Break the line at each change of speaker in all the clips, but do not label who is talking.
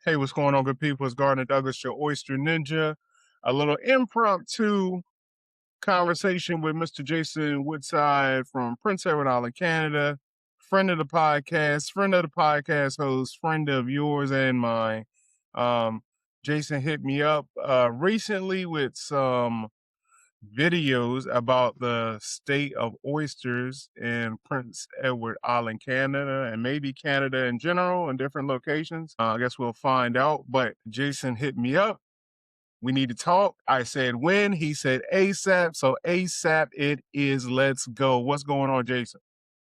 Hey, what's going on, good people? It's Gardner Douglas, your Oyster Ninja. A little impromptu conversation with Mr. Jason Woodside from Prince Edward Island, Canada. Friend of the podcast host, friend of yours and mine. Um, Jason hit me up recently with some videos about the state of oysters in Prince Edward Island, Canada, and maybe Canada in general in different locations. I guess we'll find out. But Jason hit me up. We need to talk. I said when. He said ASAP. So ASAP it is. Let's go. What's going on, Jason?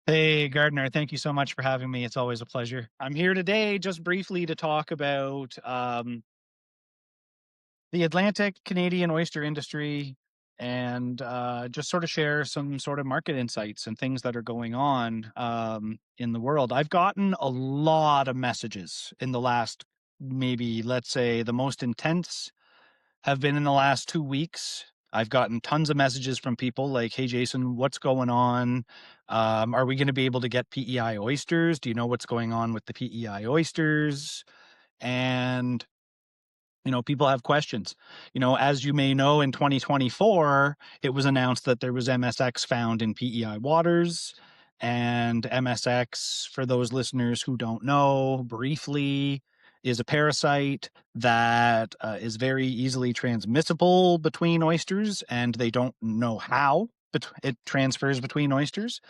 Hey, Gardner, thank you so much for having me. It's always a pleasure. I'm here today just briefly to talk about the Atlantic Canadian oyster industry and just sort of share some sort of market insights and things that are going on in the world. I've gotten a lot of messages in the last, maybe, let's say, the most intense have been in the last 2 weeks. I've gotten tons of messages from people like, hey, Jason, what's going on? Are we going to be able to get PEI oysters? Do you know what's going on with the PEI oysters? And, people have questions. As you may know, in 2024, it was announced that there was MSX found in PEI waters. And MSX, for those listeners who don't know, briefly, is a parasite that is very easily transmissible between oysters, and they don't know how it transfers between oysters.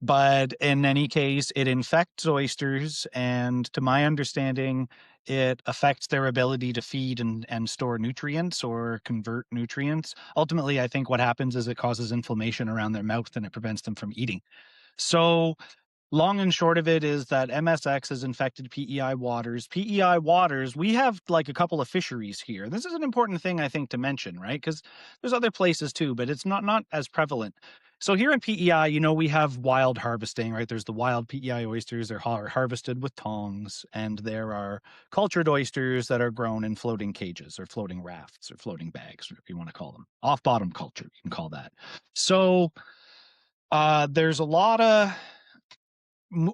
But in any case, it infects oysters, and to my understanding, it affects their ability to feed and store nutrients or convert nutrients. Ultimately, I think what happens is it causes inflammation around their mouth and it prevents them from eating. So long and short of it is that MSX has infected PEI waters. PEI waters, we have like a couple of fisheries here. This is an important thing, I think, to mention, right? Because there's other places too, but it's not as prevalent. So here in PEI, we have wild harvesting, right? There's the wild PEI oysters. They're harvested with tongs, and there are cultured oysters that are grown in floating cages or floating rafts or floating bags, whatever you want to call them. Off-bottom culture, you can call that. So there's a lot of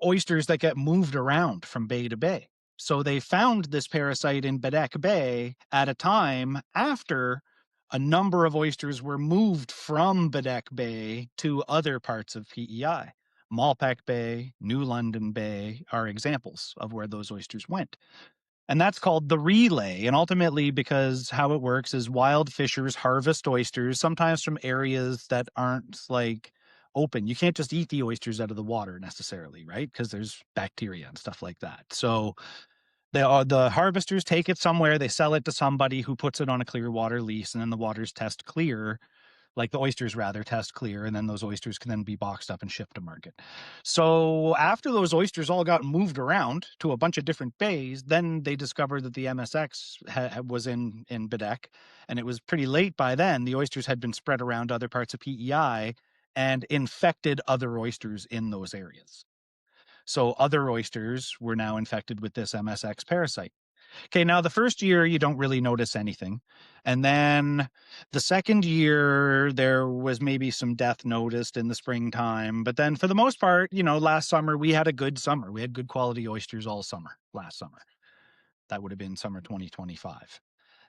oysters that get moved around from bay to bay. So they found this parasite in Baddeck Bay at a time after a number of oysters were moved from Baddeck Bay to other parts of PEI. Malpeque Bay, New London Bay are examples of where those oysters went. And that's called the relay. And ultimately, because how it works is wild fishers harvest oysters, sometimes from areas that aren't like open. You can't just eat the oysters out of the water necessarily, right? Because there's bacteria and stuff like that. So the harvesters take it somewhere, they sell it to somebody who puts it on a clear water lease, and then the waters test clear, like the oysters rather test clear, and then those oysters can then be boxed up and shipped to market. So after those oysters all got moved around to a bunch of different bays, then they discovered that the MSX was in Baddeck, and it was pretty late by then. The oysters had been spread around other parts of PEI and infected other oysters in those areas. So other oysters were now infected with this MSX parasite. Okay, now the first year, you don't really notice anything. And then the second year, there was maybe some death noticed in the springtime. But then for the most part, last summer, we had a good summer. We had good quality oysters all summer, last summer. That would have been summer 2025.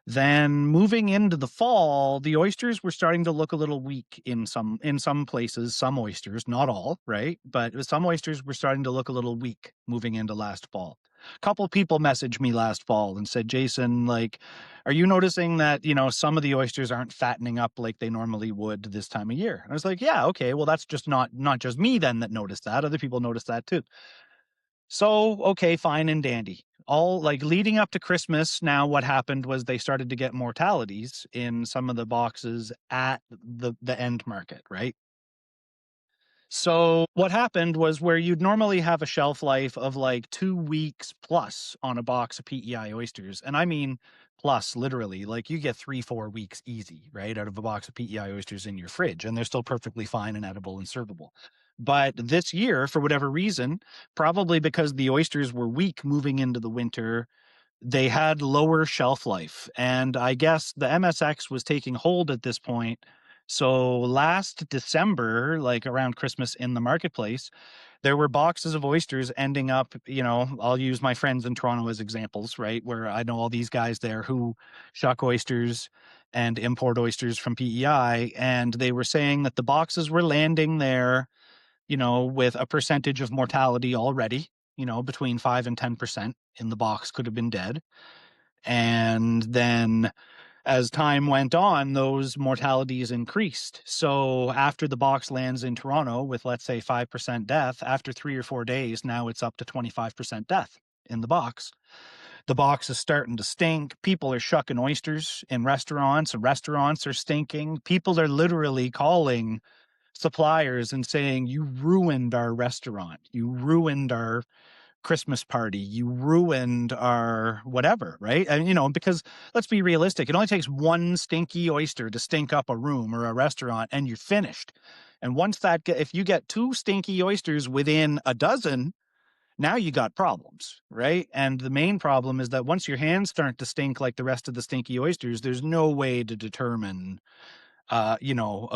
Then moving into the fall, the oysters were starting to look a little weak in some places, some oysters, not all, right? But some oysters were starting to look a little weak moving into last fall. A couple people messaged me last fall and said, Jason, are you noticing that, some of the oysters aren't fattening up like they normally would this time of year? And I was like, yeah, okay, well, that's just not just me then that noticed that. Other people noticed that too. So, okay, fine and dandy. All leading up to Christmas, now what happened was they started to get mortalities in some of the boxes at the end market, right? So what happened was where you'd normally have a shelf life of 2 weeks plus on a box of PEI oysters. And I mean, plus literally, you get 3-4 weeks easy, right? Out of a box of PEI oysters in your fridge, and they're still perfectly fine and edible and servable. But this year, for whatever reason, probably because the oysters were weak moving into the winter, they had lower shelf life. And I guess the MSX was taking hold at this point So last December, like around Christmas in the marketplace, there were boxes of oysters ending up, I'll use my friends in Toronto as examples, right? Where I know all these guys there who shuck oysters and import oysters from PEI. And they were saying that the boxes were landing there, with a percentage of mortality already, between 5 and 10% in the box could have been dead. And then as time went on, those mortalities increased. So after the box lands in Toronto with, let's say, 5% death, after 3 or 4 days, now it's up to 25% death in the box. The box is starting to stink. People are shucking oysters in restaurants. Restaurants are stinking. People are literally calling suppliers and saying, you ruined our restaurant. You ruined our Christmas party. You ruined our whatever, right? And, because let's be realistic. It only takes one stinky oyster to stink up a room or a restaurant and you're finished. And once if you get 2 stinky oysters within a dozen, now you got problems, right? And the main problem is that once your hands start to stink like the rest of the stinky oysters, there's no way to determine a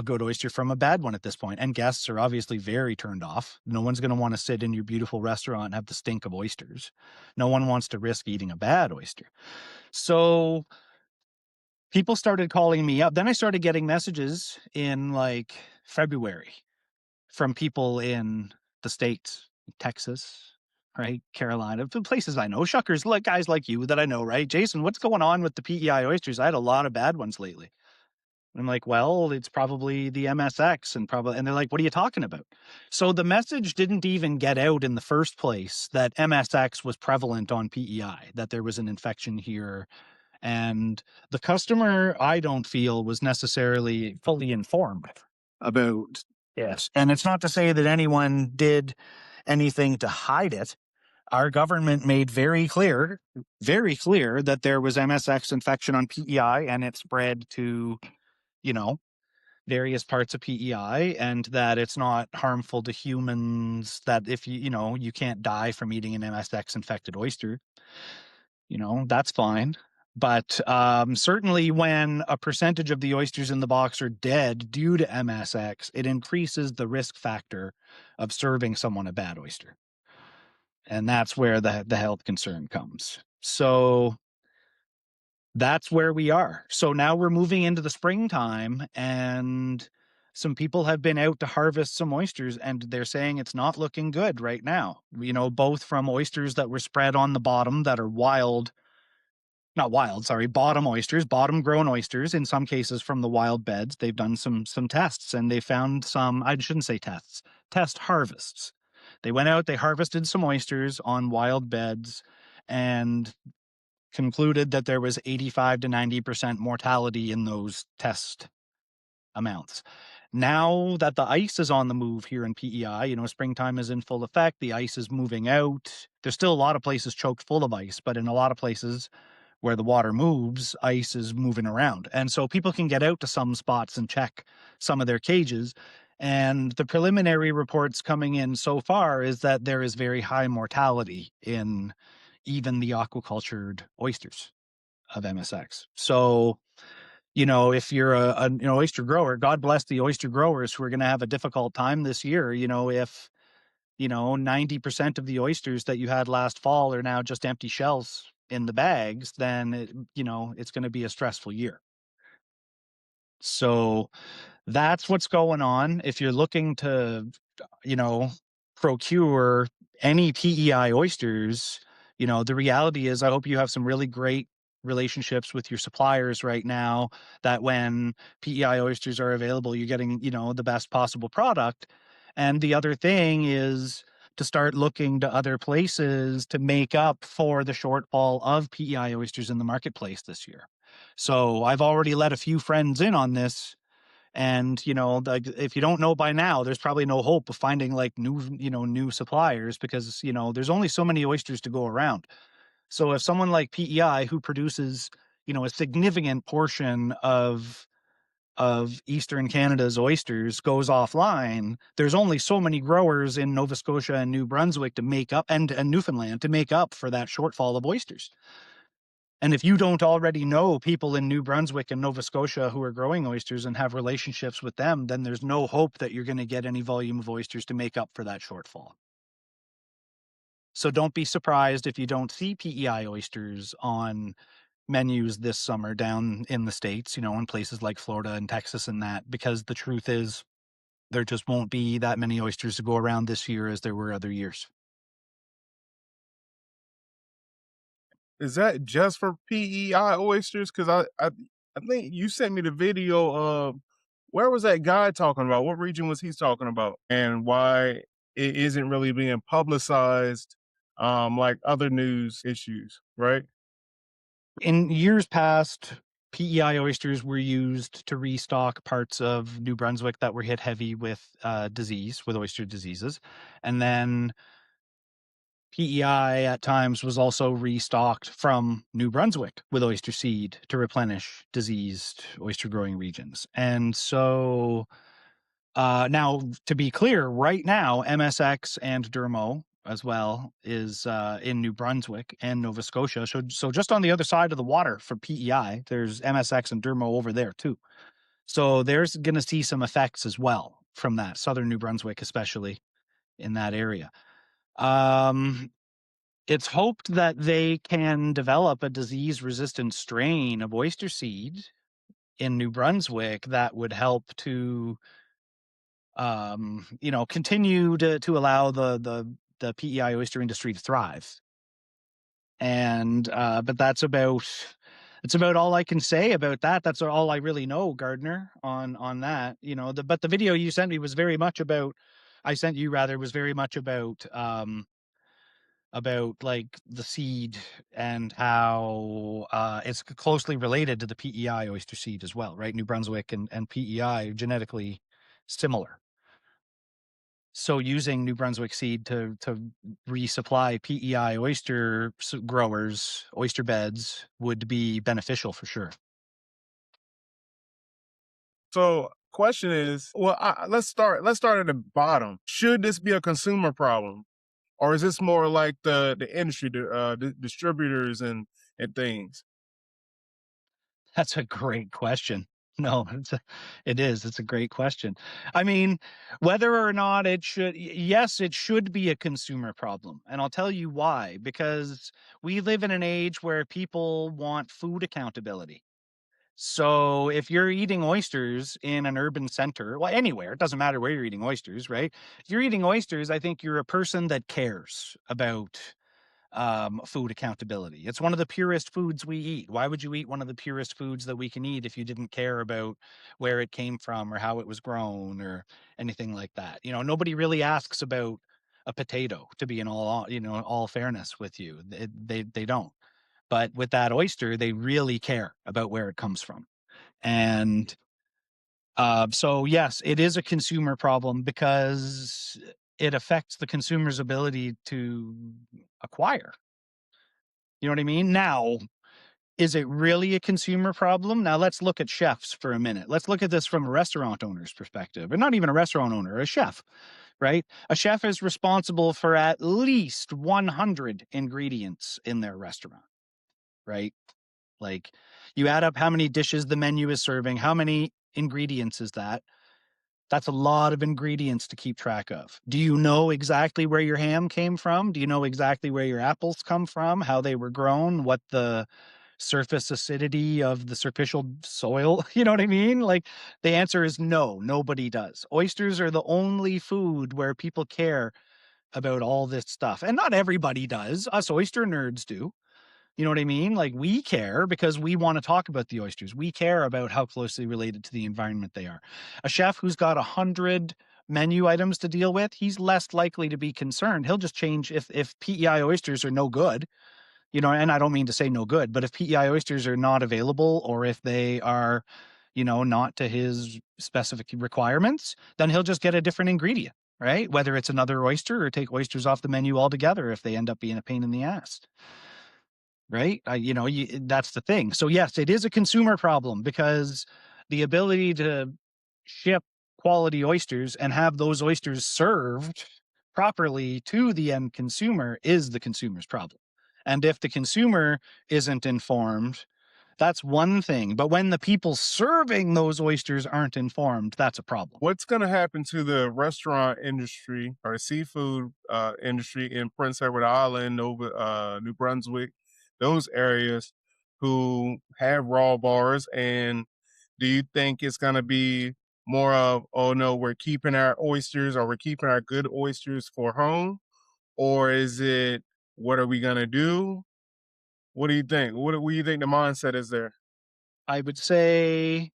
good oyster from a bad one at this point. And guests are obviously very turned off. No one's going to want to sit in your beautiful restaurant and have the stink of oysters. No one wants to risk eating a bad oyster. So people started calling me up. Then I started getting messages in like February from people in the States, Texas, right? Carolina, places I know, shuckers, like guys like you that I know, right? Jason, what's going on with the PEI oysters? I had a lot of bad ones lately. I'm like, well, it's probably the MSX and they're like, what are you talking about? So the message didn't even get out in the first place that MSX was prevalent on PEI, that there was an infection here. And the customer, I don't feel, was necessarily fully informed about this. And it's not to say that anyone did anything to hide it. Our government made very clear that there was MSX infection on PEI and it spread to various parts of PEI, and that it's not harmful to humans, that if you can't die from eating an MSX infected oyster, that's fine. But certainly when a percentage of the oysters in the box are dead due to MSX, it increases the risk factor of serving someone a bad oyster. And that's where the health concern comes. So that's where we are. So now we're moving into the springtime, and some people have been out to harvest some oysters, and they're saying it's not looking good right now. Both from oysters that were spread on the bottom that are bottom oysters, bottom grown oysters, in some cases from the wild beds. They've done some tests, and they found some, I shouldn't say tests, test harvests. They went out, they harvested some oysters on wild beds, and concluded that there was 85 to 90% mortality in those test amounts. Now that the ice is on the move here in PEI, springtime is in full effect. The ice is moving out. There's still a lot of places choked full of ice, but in a lot of places where the water moves, ice is moving around. And so people can get out to some spots and check some of their cages. And the preliminary reports coming in so far is that there is very high mortality in even the aquacultured oysters of MSX. So, if you're an oyster grower, God bless the oyster growers who are going to have a difficult time this year. If 90% of the oysters that you had last fall are now just empty shells in the bags, then it's going to be a stressful year. So that's what's going on. If you're looking to, procure any PEI oysters, the reality is I hope you have some really great relationships with your suppliers right now, that when PEI oysters are available, you're getting, the best possible product. And the other thing is to start looking to other places to make up for the shortfall of PEI oysters in the marketplace this year. So I've already let a few friends in on this. And, if you don't know by now, there's probably no hope of finding like new suppliers, because, there's only so many oysters to go around. So if someone like PEI, who produces, a significant portion of Eastern Canada's oysters, goes offline, there's only so many growers in Nova Scotia and New Brunswick to make up, and Newfoundland to make up for that shortfall of oysters. And if you don't already know people in New Brunswick and Nova Scotia who are growing oysters and have relationships with them, then there's no hope that you're going to get any volume of oysters to make up for that shortfall. So don't be surprised if you don't see PEI oysters on menus this summer down in the States, in places like Florida and Texas and that, because the truth is there just won't be that many oysters to go around this year as there were other years.
Is that just for PEI oysters? Because I think you sent me the video of where was that guy talking about? What region was he talking about? And why it isn't really being publicized like other news issues, right?
In years past, PEI oysters were used to restock parts of New Brunswick that were hit heavy with with oyster diseases. And then PEI at times was also restocked from New Brunswick with oyster seed to replenish diseased oyster growing regions. And so now, to be clear, right now, MSX and Dermo as well is in New Brunswick and Nova Scotia. So just on the other side of the water for PEI, there's MSX and Dermo over there too. So there's going to see some effects as well from that, southern New Brunswick, especially in that area. It's hoped that they can develop a disease-resistant strain of oyster seed in New Brunswick that would help to, continue to allow the PEI oyster industry to thrive. And but that's about all I can say about that. That's all I really know, Gardner, on that. But the video you sent me was very much about. I sent you rather was very much about like the seed and how it's closely related to the PEI oyster seed as well, right? New Brunswick and PEI are genetically similar. So using New Brunswick seed to resupply PEI oyster growers, oyster beds would be beneficial for sure.
So question is, well, let's start at the bottom. Should this be a consumer problem? Or is this more like the industry, the distributors and things?
That's a great question. No, it is. It's a great question. I mean, whether or not it should, yes, it should be a consumer problem. And I'll tell you why. Because we live in an age where people want food accountability. So if you're eating oysters in an urban center, well, anywhere, it doesn't matter where you're eating oysters, right? If you're eating oysters, I think you're a person that cares about food accountability. It's one of the purest foods we eat. Why would you eat one of the purest foods that we can eat if you didn't care about where it came from or how it was grown or anything like that? Nobody really asks about a potato, to be in all fairness with you. They don't. But with that oyster, they really care about where it comes from. And so, yes, it is a consumer problem because it affects the consumer's ability to acquire. You know what I mean? Now, is it really a consumer problem? Now, let's look at chefs for a minute. Let's look at this from a restaurant owner's perspective, and not even a restaurant owner, a chef, right? A chef is responsible for at least 100 ingredients in their restaurant, right? Like, you add up how many dishes the menu is serving, how many ingredients is that? That's a lot of ingredients to keep track of. Do you know exactly where your ham came from? Do you know exactly where your apples come from, how they were grown, what the surface acidity of the superficial soil? You know what I mean? Like, the answer is no, nobody does. Oysters are the only food where people care about all this stuff. And not everybody does. Us oyster nerds do. You know what I mean? Like, we care because we want to talk about the oysters. We care about how closely related to the environment they are. A chef who's got 100 menu items to deal with, he's less likely to be concerned. He'll just change if PEI oysters are no good, and I don't mean to say no good, but if PEI oysters are not available or if they are, not to his specific requirements, then he'll just get a different ingredient, right? Whether it's another oyster or take oysters off the menu altogether if they end up being a pain in the ass. Right? That's the thing. So yes, it is a consumer problem because the ability to ship quality oysters and have those oysters served properly to the end consumer is the consumer's problem. And if the consumer isn't informed, that's one thing. But when the people serving those oysters aren't informed, that's a problem.
What's going to happen to the restaurant industry or the seafood industry in Prince Edward Island, New Brunswick, those areas who have raw bars? And do you think it's going to be more of, oh no, we're keeping our oysters or we're keeping our good oysters for home? Or is it, what are we going to do? What do you think? What do you think the mindset is there?
I would say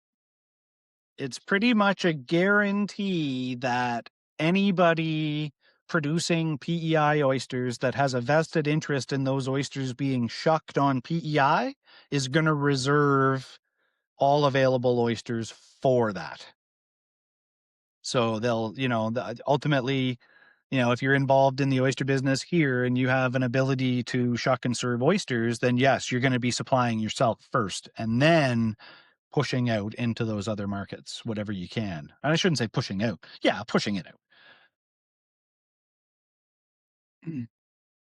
it's pretty much a guarantee that anybody producing PEI oysters that has a vested interest in those oysters being shucked on PEI is going to reserve all available oysters for that. So they'll, ultimately, if you're involved in the oyster business here and you have an ability to shuck and serve oysters, then yes, you're going to be supplying yourself first and then pushing out into those other markets, whatever you can. And I shouldn't say pushing out. Yeah, pushing it out.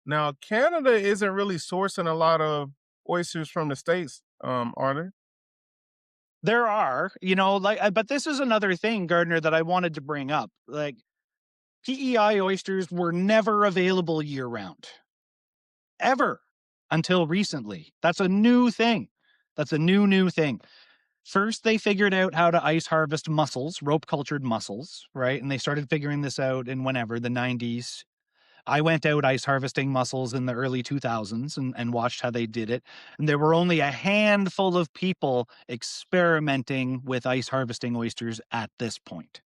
Now, Canada isn't really sourcing a lot of oysters from the States, are they?
There are, but this is another thing, Gardner, that I wanted to bring up. Like, PEI oysters were never available year round, ever, until recently. That's a new thing. That's a new thing. First, they figured out how to ice harvest mussels, rope cultured mussels, right? And they started figuring this out in whenever, the 90s. I went out ice harvesting mussels in the early 2000s and watched how they did it. And there were only a handful of people experimenting with ice harvesting oysters at this point.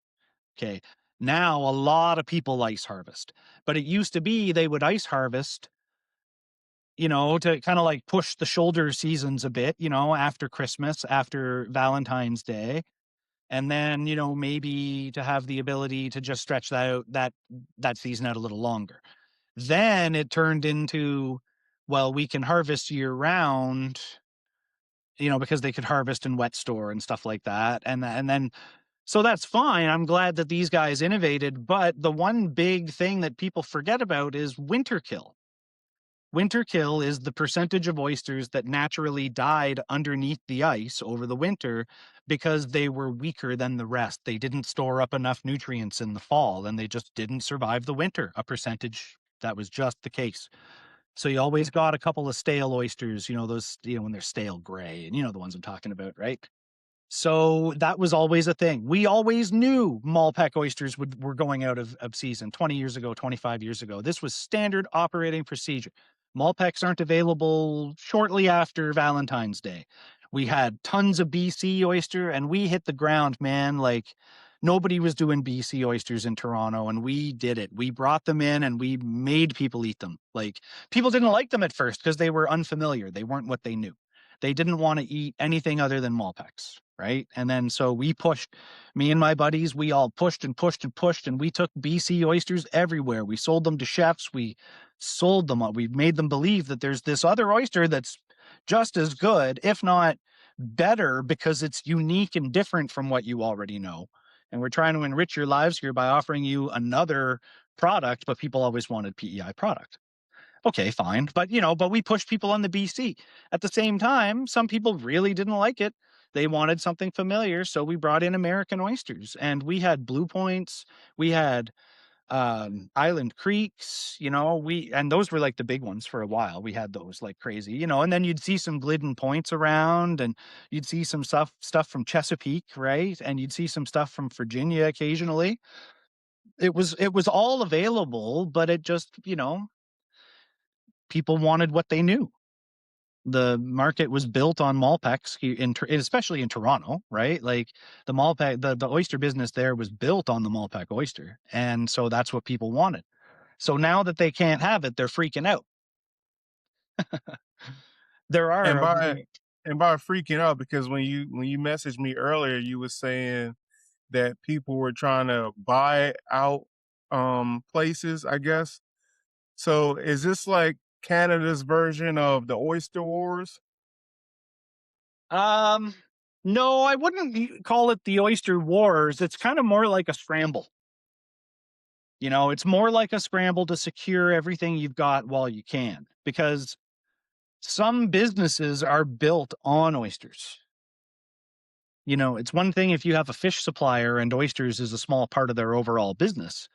Okay. Now a lot of people ice harvest, but it used to be they would ice harvest, to kind of like push the shoulder seasons a bit, after Christmas, after Valentine's Day. And then, maybe to have the ability to just stretch that season out a little longer. Then it turned into, well, we can harvest year round, because they could harvest in wet store and stuff like that. And then, so that's fine. I'm glad that these guys innovated. But the one big thing that people forget about is winter kill. Winter kill is the percentage of oysters that naturally died underneath the ice over the winter because they were weaker than the rest. They didn't store up enough nutrients in the fall and they just didn't survive the winter. A percentage that was just the case. So you always got a couple of stale oysters, those, when they're stale gray, and the ones I'm talking about, right? So that was always a thing. We always knew Malpec oysters were going out of season 20 years ago, 25 years ago. This was standard operating procedure. Malpecs aren't available shortly after Valentine's Day. We had tons of BC oyster and we hit the ground, man. Like nobody was doing BC oysters in Toronto and we did it. We brought them in and we made people eat them. Like people didn't like them at first because they were unfamiliar. They weren't what they knew. They didn't want to eat anything other than Malpecs, right? And then so we pushed, me and my buddies, we all pushed and pushed and pushed, and we took BC oysters everywhere. We sold them to chefs. We sold them. We made them believe that there's this other oyster that's just as good, if not better, because it's unique and different from what you already know. And we're trying to enrich your lives here by offering you another product, but people always wanted PEI product. Okay, fine. But, but we pushed people on the BC. At the same time, some people really didn't like it. They wanted something familiar. So we brought in American oysters and we had Blue Points. We had Island Creeks, and those were like the big ones for a while. We had those like crazy, and then you'd see some Glidden Points around and you'd see some stuff from Chesapeake, right? And you'd see some stuff from Virginia occasionally. It was all available, but it just, people wanted what they knew. The market was built on Malpecs, especially in Toronto, right? Like the Malpec, the oyster business there was built on the Malpec oyster. And so that's what people wanted. So now that they can't have it, they're freaking out. There are.
And by freaking out, because when you messaged me earlier, you were saying that people were trying to buy out places, I guess. So is this like Canada's version of the Oyster Wars?
No, I wouldn't call it the Oyster Wars. It's kind of more like a scramble. It's more like a scramble to secure everything you've got while you can, because Some businesses are built on oysters. It's one thing if you have a fish supplier and oysters is a small part of their overall business.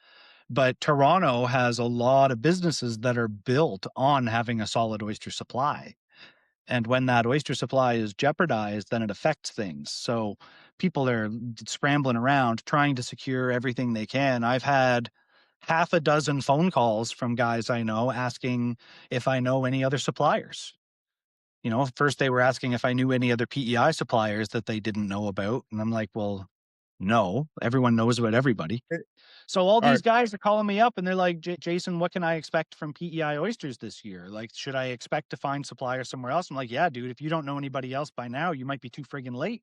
But Toronto has a lot of businesses that are built on having a solid oyster supply. And when that oyster supply is jeopardized, then it affects things. So people are scrambling around trying to secure everything they can. I've had half a dozen phone calls from guys I know asking if I know any other suppliers. First they were asking if I knew any other PEI suppliers that they didn't know about. And I'm like, well, no, everyone knows about everybody.
Eh,
So all
All
these
right.
guys are calling me up and they're like, Jason, what can I expect from PEI Oysters this year? Like, should I expect to find suppliers somewhere else? I'm like, yeah, dude, if you don't know anybody else by now, you might be too friggin' late.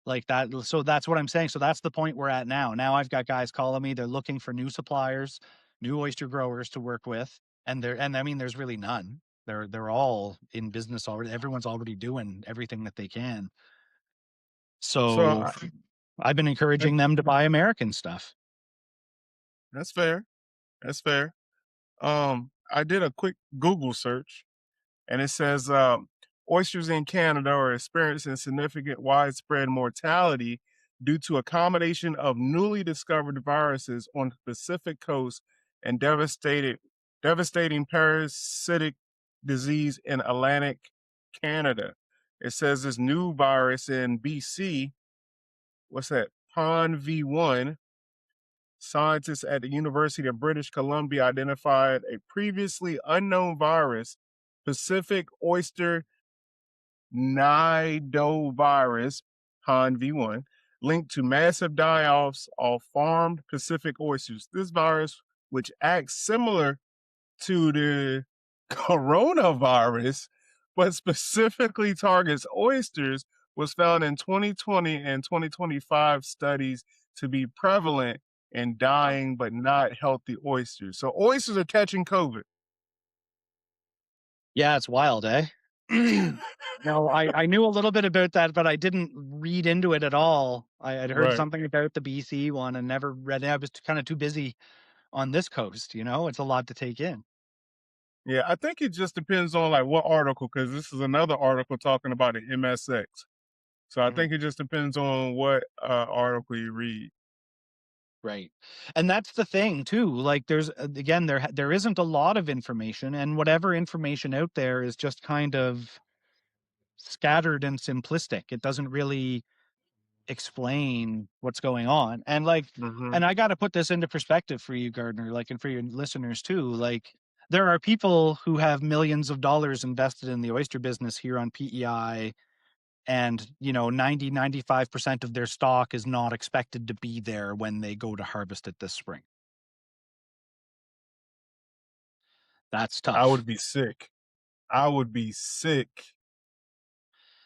Like that. So that's what I'm saying. So that's the point we're at now. Now I've got guys calling me. They're looking for new suppliers, new oyster growers to work with. And I mean, there's really none. They're all in business already. Everyone's already doing everything that they can.
So
So I've been encouraging them to buy American stuff.
that's fair. That's fair. I did a quick Google search, and it says oysters in Canada are experiencing significant widespread mortality due to a combination of newly discovered viruses on the Pacific coast and devastating parasitic disease in Atlantic Canada. It says this new virus in BC, what's that? Pon V1. Scientists at the University of British Columbia identified a previously unknown virus, Pacific Oyster Nidovirus, PON V1, linked to massive die-offs of farmed Pacific oysters. This virus, which acts similar to the coronavirus, but specifically targets oysters, was found in 2020 and 2025 studies to be prevalent in dying but not healthy oysters. So oysters are catching COVID.
Yeah, it's wild, eh? No, I knew a little bit about that, but I didn't read into it at all. I had heard
Right.
something about the BC one and never read it. I was kind of too busy on this coast, it's a lot to take in.
Yeah, I think it just depends on like what article, because this is another article talking about the MSX. So I
Mhm.
think it just depends on what article you read.
Right. And that's the thing too. Like there's again there isn't a lot of information, and whatever information out there is just kind of scattered and simplistic. It doesn't really explain what's going on.
Mm-hmm.
And I got to put this into perspective for you, Gardner, like, and for your listeners too. Like, there are people who have millions of dollars invested in the oyster business here on PEI, and 95% of their stock is not expected to be there when they go to harvest it this spring. That's
I
tough.
would be sick. I would be sick.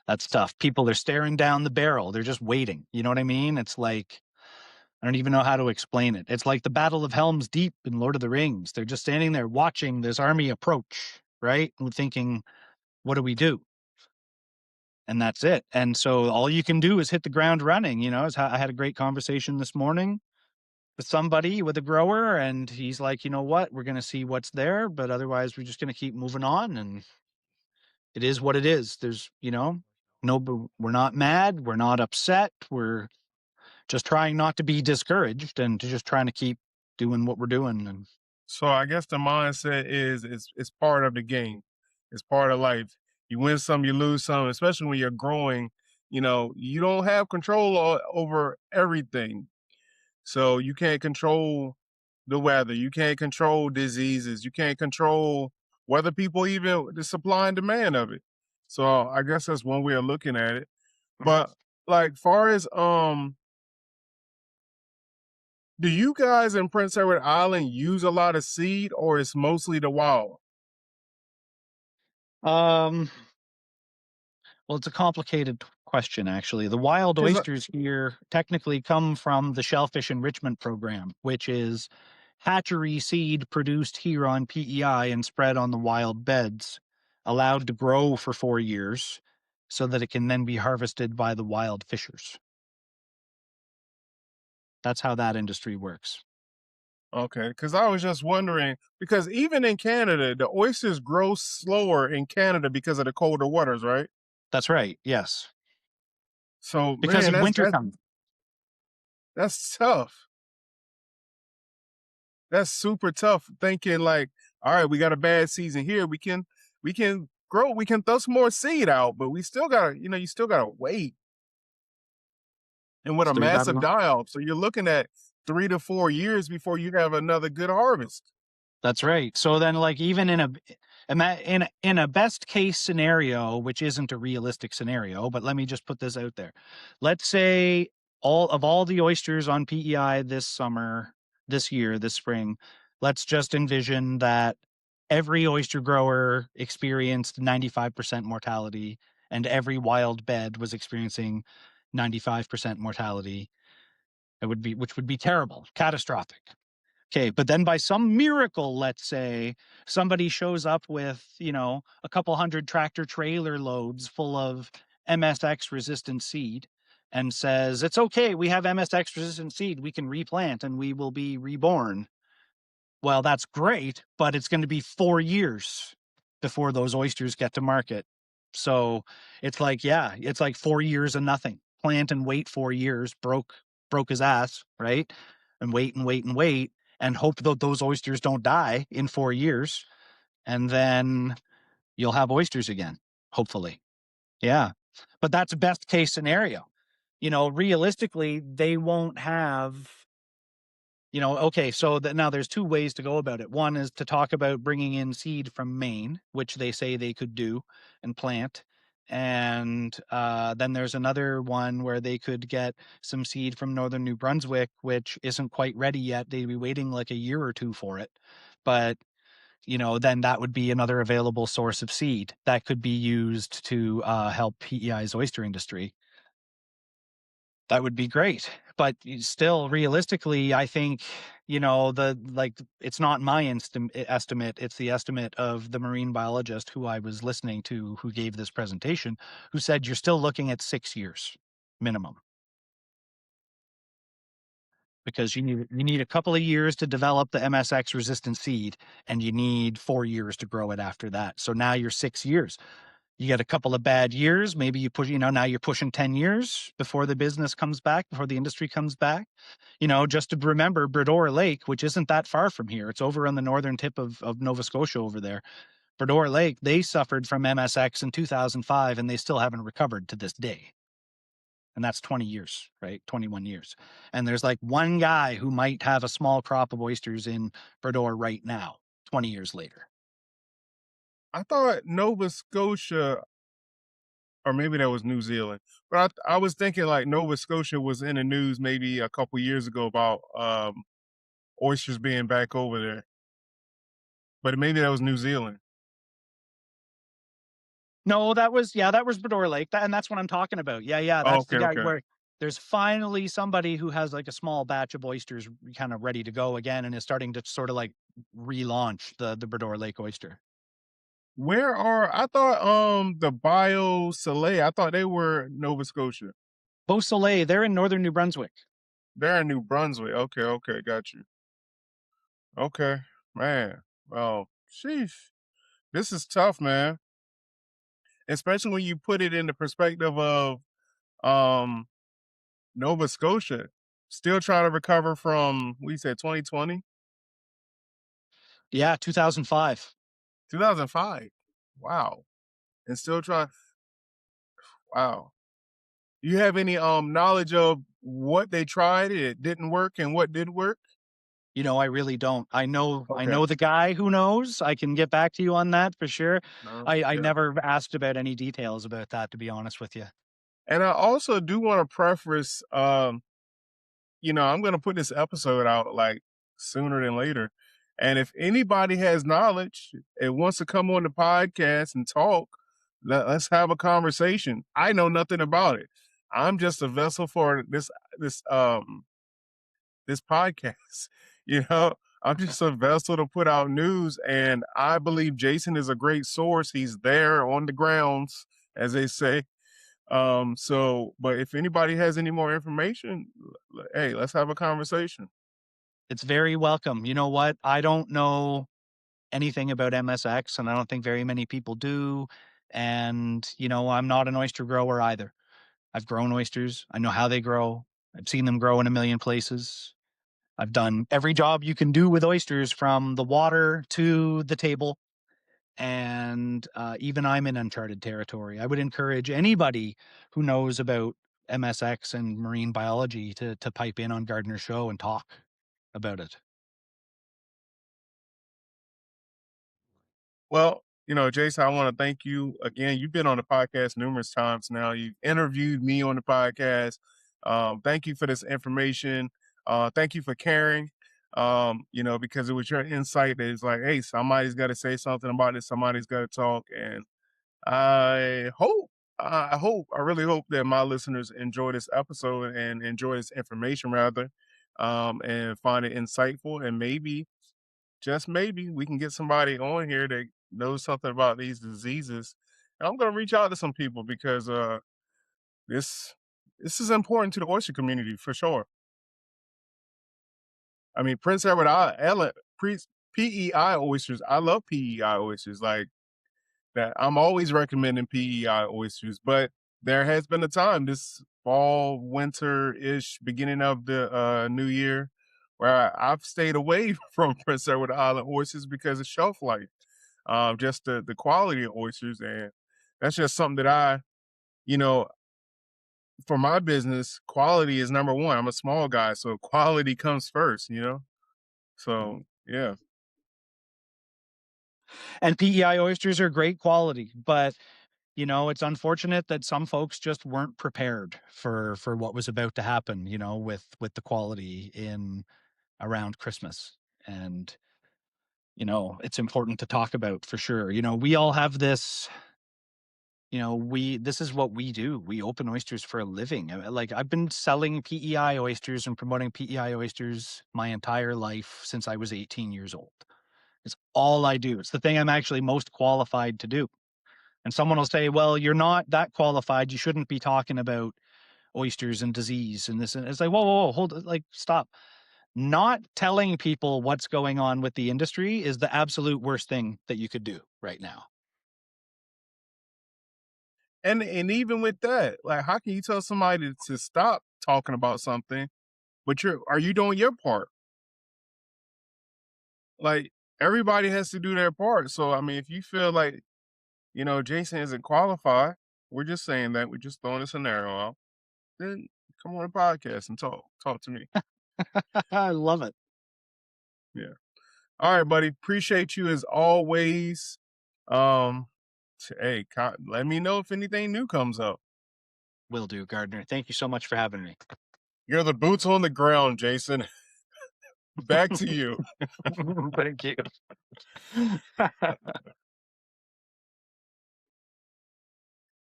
That's tough. People are staring down the barrel. They're just waiting. You know what I mean? It's like, I don't even know how to explain it. It's like the Battle of Helm's Deep in Lord of the Rings. They're just standing there watching this army approach, right? And thinking, what do we do? And that's it. And so all you can do is hit the ground running. I had a great conversation this morning with somebody, with a grower, and he's like, you know what? We're going to see what's there, but otherwise we're just going to keep moving on. And it is what it is. No, we're not mad. We're not upset. We're just trying not to be discouraged and to just trying to keep doing what we're doing. And
So I guess the mindset is it's part of the game. It's part of life. You win some, you lose some, especially when you're growing. You don't have control over everything. So you can't control the weather. You can't control diseases. You can't control whether people even the supply and demand of it. So I guess that's one way of looking at it. But like far as do you guys in Prince Edward Island use a lot of seed or it's mostly the wild?
um, well, it's a complicated question, actually. The wild
Because
oysters here technically come from the Shellfish Enrichment Program, which is hatchery seed produced here on PEI and spread on the wild beds, allowed to grow for 4 years so that it can then be harvested by the wild fishers. That's how that industry works.
Okay, because I was just wondering, because even in Canada, the oysters grow slower in Canada because of the colder waters, right?
That's right. Yes.
So,
Because
man,
of
that's
winter
that's
comes.
that's tough. That's super tough. Thinking like, all right, we got a bad season here. We can grow, we can throw some more seed out, but we still gotta, you still gotta wait. And with a
So you got
massive
to.
die off, so you're looking at 3 to 4 years before you have another good harvest.
That's right. So then, like, even in a best case scenario, which isn't a realistic scenario, but let me just put this out there. Let's say all the oysters on PEI this summer, this year, this spring, let's just envision that every oyster grower experienced 95% mortality, and every wild bed was experiencing 95% mortality. Which would be terrible, catastrophic. Okay, but then by some miracle, let's say somebody shows up with, a couple hundred tractor trailer loads full of MSX resistant seed and says, it's okay, we have MSX resistant seed, we can replant and we will be reborn. Well, that's great, but it's going to be 4 years before those oysters get to market. So it's like, yeah, it's like 4 years of nothing. Plant and wait 4 years, broke his ass, right? And wait and wait and wait and hope that those oysters don't die in 4 years. And then you'll have oysters again, hopefully. Yeah. But that's best case scenario. Realistically, they won't have, okay, so now there's two ways to go about it. One is to talk about bringing in seed from Maine, which they say they could do and plant. And then there's another one where they could get some seed from northern New Brunswick, which isn't quite ready yet. They'd be waiting like a year or two for it. But, then that would be another available source of seed that could be used to help PEI's oyster industry. That would be great. But still, realistically, I think, it's not my estimate. It's the estimate of the marine biologist who I was listening to, who gave this presentation, who said you're still looking at 6 years minimum. Because you need a couple of years to develop the MSX resistant seed, and you need 4 years to grow it after that. So now you're 6 years. You get a couple of bad years. Maybe you push, now you're pushing 10 years before the business comes back, before the industry comes back. Just to remember Bredor Lake, which isn't that far from here. It's over on the northern tip of Nova Scotia over there. Bredor Lake, they suffered from MSX in 2005 and they still haven't recovered to this day. And that's 20 years, right? 21 years. And there's like one guy who might have a small crop of oysters in Bredor right now, 20 years later.
I thought Nova Scotia, or maybe that was New Zealand, but I was thinking like Nova Scotia was in the news maybe a couple years ago about oysters being back over there, but maybe that was New Zealand.
No, that was Bredor Lake, and that's what I'm talking about. Yeah,
Oh,
that's the
okay,
guy
okay.
where there's finally somebody who has like a small batch of oysters kind of ready to go again, and is starting to sort of like relaunch the Bredor Lake oyster.
Where are, I thought the Bio Soleil, I thought they were Nova Scotia.
Beau Soleil, they're in northern New Brunswick.
They're in New Brunswick. Okay, okay, got you. Okay, man. Well, sheesh. This is tough, man. Especially when you put it in the perspective of um Nova Scotia still trying to recover from, we said 2020,
Yeah, 2005.
2005. Wow. And still trying. Wow. You have any knowledge of what they tried, it didn't work, and what did work?
I really don't. I
Okay.
know the guy who knows. I can get back to you on that for sure.
No.
I
Yeah.
never asked about any details about that, to be honest with you.
And I also do want to preface, I'm going to put this episode out like sooner than later. And if anybody has knowledge and wants to come on the podcast and talk, let's have a conversation. I know nothing about it. I'm just a vessel for this this podcast. You know, I'm just a vessel to put out news, and I believe Jason is a great source. He's there on the grounds, as they say. But if anybody has any more information, hey, let's have a conversation.
It's very welcome. You know what? I don't know anything about MSX, and I don't think very many people do. And, I'm not an oyster grower either. I've grown oysters. I know how they grow. I've seen them grow in a million places. I've done every job you can do with oysters, from the water to the table. And even I'm in uncharted territory. I would encourage anybody who knows about MSX and marine biology to pipe in on Gardner's show and talk about it.
Well, Jason, I want to thank you again. You've been on the podcast numerous times now. You've interviewed me on the podcast. Thank you for this information. Thank you for caring. Because it was your insight that is like, hey, somebody's got to say something about this. Somebody's got to talk. And I hope, I really hope that my listeners enjoy this episode and enjoy this information rather, and find it insightful. And maybe, just maybe, we can get somebody on here that knows something about these diseases. And I'm going to reach out to some people because this this is important to the oyster community for sure. I mean, Prince Edward Island, PEI oysters. I love PEI oysters. Like that, I'm always recommending PEI oysters. But there has been a time this fall, winter-ish, beginning of the new year, where I've stayed away from Prince Edward Island oysters because of shelf life. Just the quality of oysters, and that's just something that you know, for my business, quality is number one. I'm a small guy, so quality comes first. So yeah.
And PEI oysters are great quality, but it's unfortunate that some folks just weren't prepared for what was about to happen, with the quality in around Christmas. And it's important to talk about for sure. We all have this. This is what we do. We open oysters for a living. Like, I've been selling PEI oysters and promoting PEI oysters my entire life since I was 18 years old. It's all I do. It's the thing I'm actually most qualified to do. And someone will say, well, you're not that qualified. You shouldn't be talking about oysters and disease and this. And it's like, whoa, hold it. Like, stop. Not telling people what's going on with the industry is the absolute worst thing that you could do right now.
And even with that, like, how can you tell somebody to stop talking about something, but are you doing your part? Like, everybody has to do their part. So I mean, if you feel like, Jason isn't qualified, we're just saying that, we're just throwing a scenario out, then come on the podcast and talk to me.
I love it.
Yeah. All right, buddy. Appreciate you as always. Hey, let me know if anything new comes up.
Will do, Gardner. Thank you so much for having me.
You're the boots on the ground, Jason. Back to you.
Thank you.